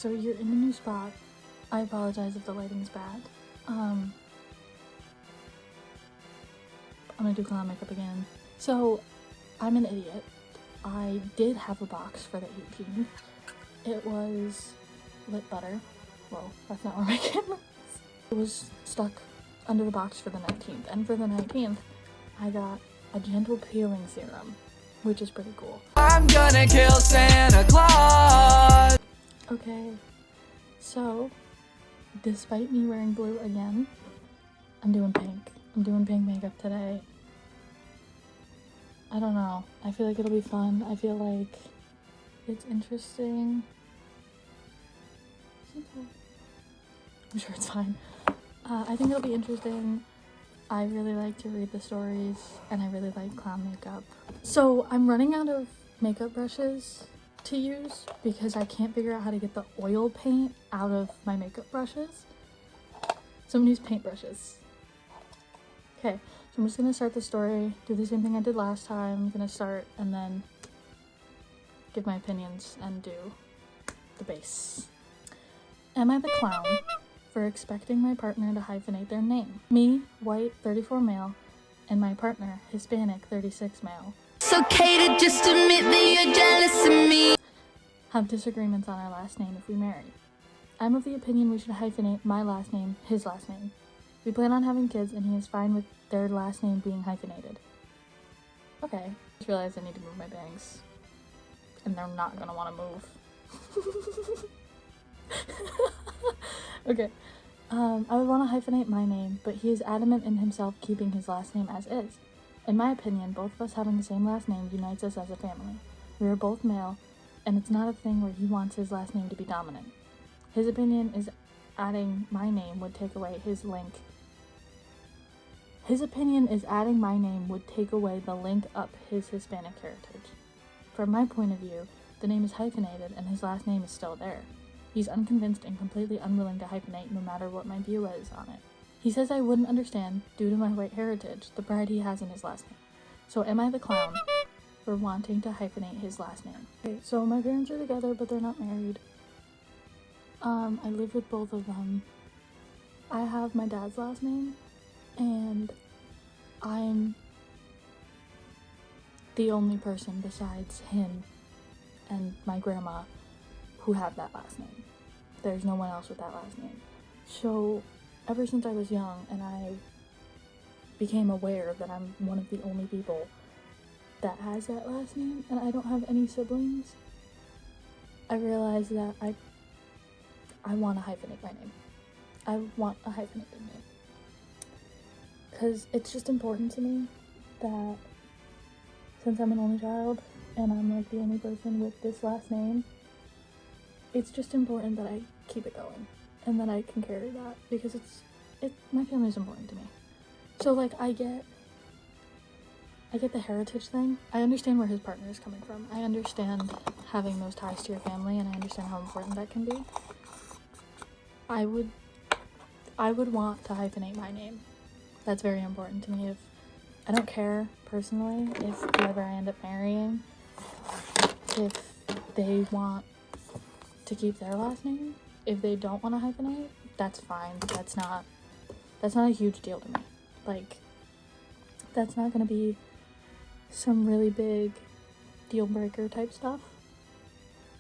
so you're in a new spot. I apologize if the lighting's bad. I'm gonna do clown makeup again. So, I'm an idiot. I did have a box for the 18th. It was lit butter. Whoa, that's not where my camera is. It was stuck under the box for the 19th. And for the 19th, I got a gentle peeling serum, which is pretty cool. I'm gonna kill Santa Claus! Okay, so, despite me wearing blue again, I'm doing pink. I'm doing pink makeup today. I don't know. I feel like it'll be fun. I feel like it's interesting. I'm sure it's fine. I think it'll be interesting. I really like to read the stories, and I really like clown makeup. So I'm running out of makeup brushes to use because I can't figure out how to get the oil paint out of my makeup brushes. So I'm gonna use paint brushes. Okay, so I'm just gonna start the story, do the same thing I did last time. I'm gonna start and then give my opinions and do the base. Am I the clown for expecting my partner to hyphenate their name? Me, white, 34 male, and my partner, Hispanic, 36 male. It's okay to just admit that you're jealous of me. Have disagreements on our last name if we marry. I'm of the opinion we should hyphenate my last name, his last name. We plan on having kids and he is fine with their last name being hyphenated. Okay. I just realized I need to move my bangs. And they're not gonna wanna move. Okay. I would want to hyphenate my name, but he is adamant in himself keeping his last name as is. In my opinion, both of us having the same last name unites us as a family. We are both male, and it's not a thing where he wants his last name to be dominant. His opinion is adding my name would take away his link. His opinion is adding my name would take away the link up his Hispanic heritage. From my point of view, the name is hyphenated and his last name is still there. He's unconvinced and completely unwilling to hyphenate no matter what my view is on it. He says I wouldn't understand, due to my white heritage, the pride he has in his last name. So am I the clown for wanting to hyphenate his last name? Okay, so my parents are together, but they're not married. I live with both of them. I have my dad's last name, and I'm the only person besides him and my grandma who have that last name. There's no one else with that last name. So ever since I was young and I became aware that I'm one of the only people that has that last name and I don't have any siblings, I realized that I want to hyphenate my name. I want a hyphenated name. Because it's just important to me that since I'm an only child and I'm like the only person with this last name, it's just important that I keep it going and that I can carry that because my family is important to me. So like I get the heritage thing. I understand where his partner is coming from. I understand having those ties to your family and I understand how important that can be. I would want to hyphenate my name. That's very important to me. If I don't care personally if whoever I end up marrying, if they want to keep their last name, if they don't want to hyphenate, that's fine. That's not a huge deal to me. Like, that's not gonna be some really big deal breaker type stuff,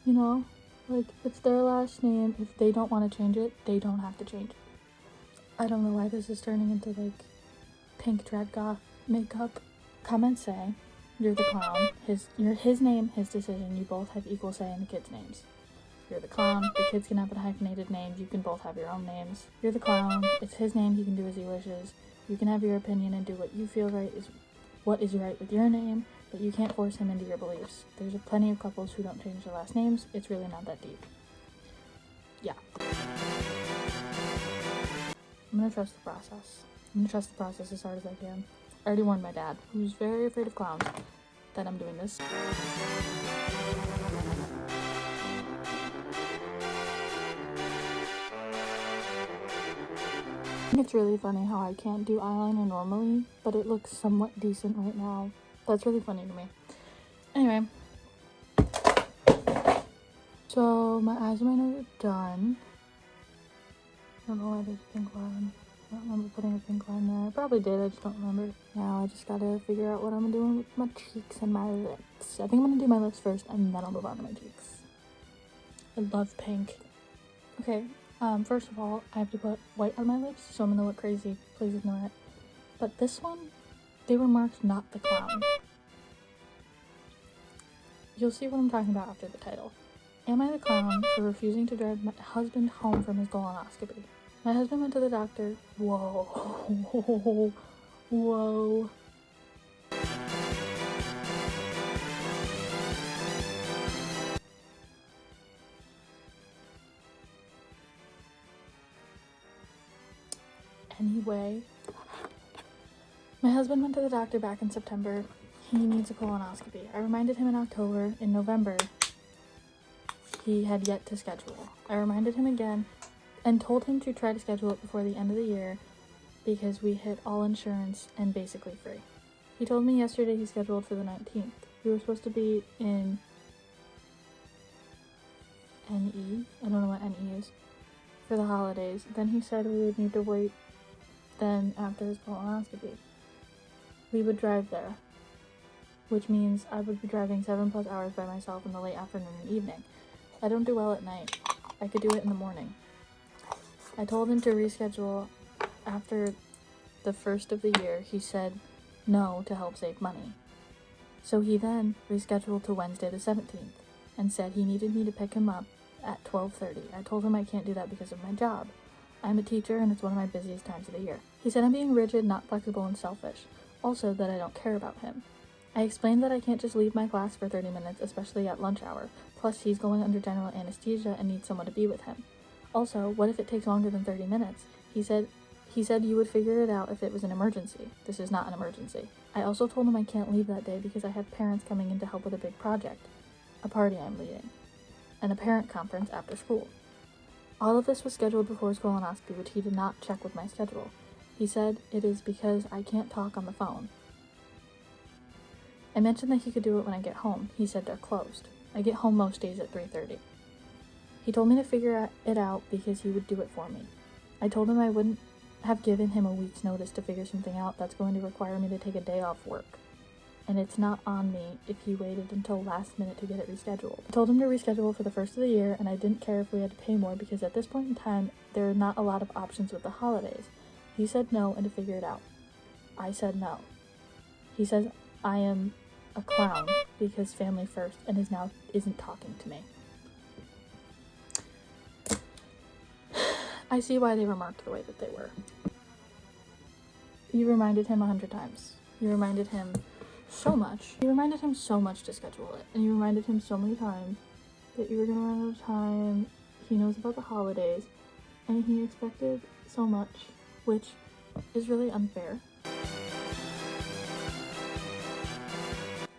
you know? Like, it's their last name. If they don't want to change it, they don't have to change it. I don't know why this is turning into like pink dread goth makeup. Comments say you're the clown, you're his name, his decision. You both have equal say in the kids' names. You're the clown, the kids can have a hyphenated name, you can both have your own names. You're the clown, it's his name, he can do as he wishes. You can have your opinion and do what you feel right is what is right with your name, but you can't force him into your beliefs. There's plenty of couples who don't change their last names. It's really not that deep. Yeah. I'm gonna trust the process. I'm gonna trust the process as hard as I can. I already warned my dad, who's very afraid of clowns, that I'm doing this. It's really funny how I can't do eyeliner normally, but it looks somewhat decent right now. That's really funny to me. Anyway, So my eyes and my nose are done. I don't know why there's a pink line. I don't remember putting a pink line there. I probably did, I just don't remember. Now I just gotta figure out what I'm doing with my cheeks and my lips. I think I'm gonna do my lips first and then I'll move on to my cheeks. I love pink. Okay, first of all, I have to put white on my lips, so I'm gonna look crazy. Please ignore it. But this one, they were marked not the clown. You'll see what I'm talking about after the title. Am I the clown for refusing to drive my husband home from his colonoscopy? My husband went to the doctor. Whoa. Whoa. Anyway, my husband went to the doctor back in September. He needs a colonoscopy. I reminded him in October. In November, he had yet to schedule. I reminded him again and told him to try to schedule it before the end of the year because we hit all insurance and basically free. He told me yesterday he scheduled for the 19th. We were supposed to be in NE. I don't know what NE is. For the holidays. Then he said we would need to wait then after his colonoscopy. We would drive there, which means I would be driving 7+ hours by myself in the late afternoon and evening. I don't do well at night. I could do it in the morning. I told him to reschedule after the first of the year. He said no to help save money. So he then rescheduled to Wednesday the 17th and said he needed me to pick him up at 12:30. I told him I can't do that because of my job. I'm a teacher and it's one of my busiest times of the year. He said I'm being rigid, not flexible, and selfish. Also that I don't care about him. I explained that I can't just leave my class for 30 minutes, especially at lunch hour. Plus, he's going under general anesthesia and needs someone to be with him. Also, what if it takes longer than 30 minutes? He said you would figure it out if it was an emergency. This is not an emergency. I also told him I can't leave that day because I have parents coming in to help with a big project, a party I'm leading, and a parent conference after school. All of this was scheduled before his colonoscopy, which he did not check with my schedule. He said it is because I can't talk on the phone. I mentioned that he could do it when I get home. He said they're closed. I get home most days at 3:30. He told me to figure it out because he would do it for me. I told him I wouldn't have given him a week's notice to figure something out that's going to require me to take a day off work. And it's not on me if he waited until last minute to get it rescheduled. I told him to reschedule for the first of the year, and I didn't care if we had to pay more because at this point in time, there are not a lot of options with the holidays. He said no and to figure it out. I said no. He says I am a clown because family first and isn't talking to me. I see why they were marked the way that they were. You reminded him 100 times. You reminded him so much. You reminded him so much to schedule it. And you reminded him so many times that you were going to run out of time. He knows about the holidays. And he expected so much, which is really unfair.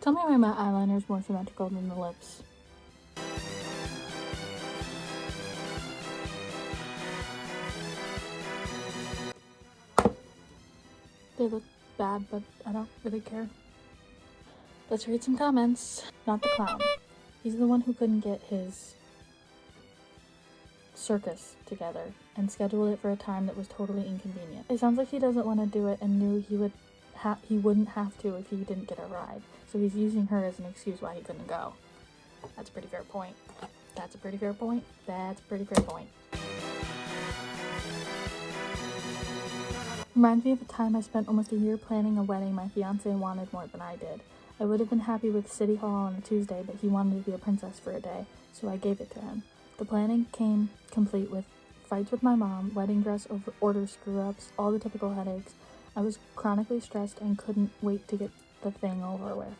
Tell me why my eyeliner is more symmetrical than the lips. They look bad, but I don't really care. Let's read some comments. Not the clown. He's the one who couldn't get his circus together and scheduled it for a time that was totally inconvenient. It sounds like he doesn't want to do it and knew he wouldn't have to if he didn't get a ride. So he's using her as an excuse why he couldn't go. That's a pretty fair point. That's a pretty fair point. That's a pretty fair point. Reminds me of a time I spent almost a year planning a wedding my fiance wanted more than I did. I would have been happy with City Hall on a Tuesday, but he wanted to be a princess for a day, so I gave it to him. The planning came complete with fights with my mom, wedding dress order screw-ups, all the typical headaches. I was chronically stressed and couldn't wait to get the thing over with.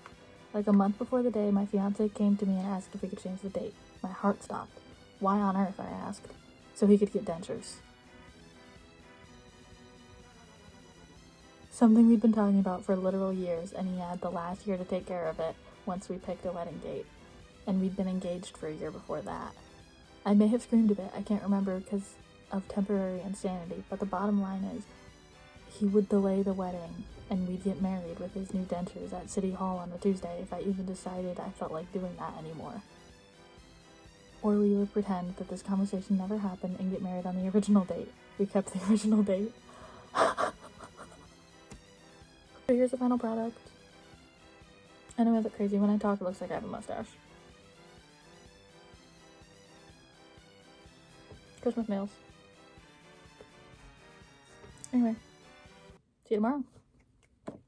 Like a month before the day, my fiance came to me and asked if we could change the date. My heart stopped. Why on earth, I asked. So he could get dentures. Something we'd been talking about for literal years, and he had the last year to take care of it once we picked a wedding date. And we'd been engaged for a year before that. I may have screamed a bit, I can't remember because of temporary insanity, but the bottom line is, he would delay the wedding, and we'd get married with his new dentures at City Hall on a Tuesday if I even decided I felt like doing that anymore. or we would pretend that this conversation never happened and get married on the original date. We kept the original date. So here's the final product. I know I look crazy when I talk. It looks like I have a mustache. Christmas nails. Anyway, see you tomorrow.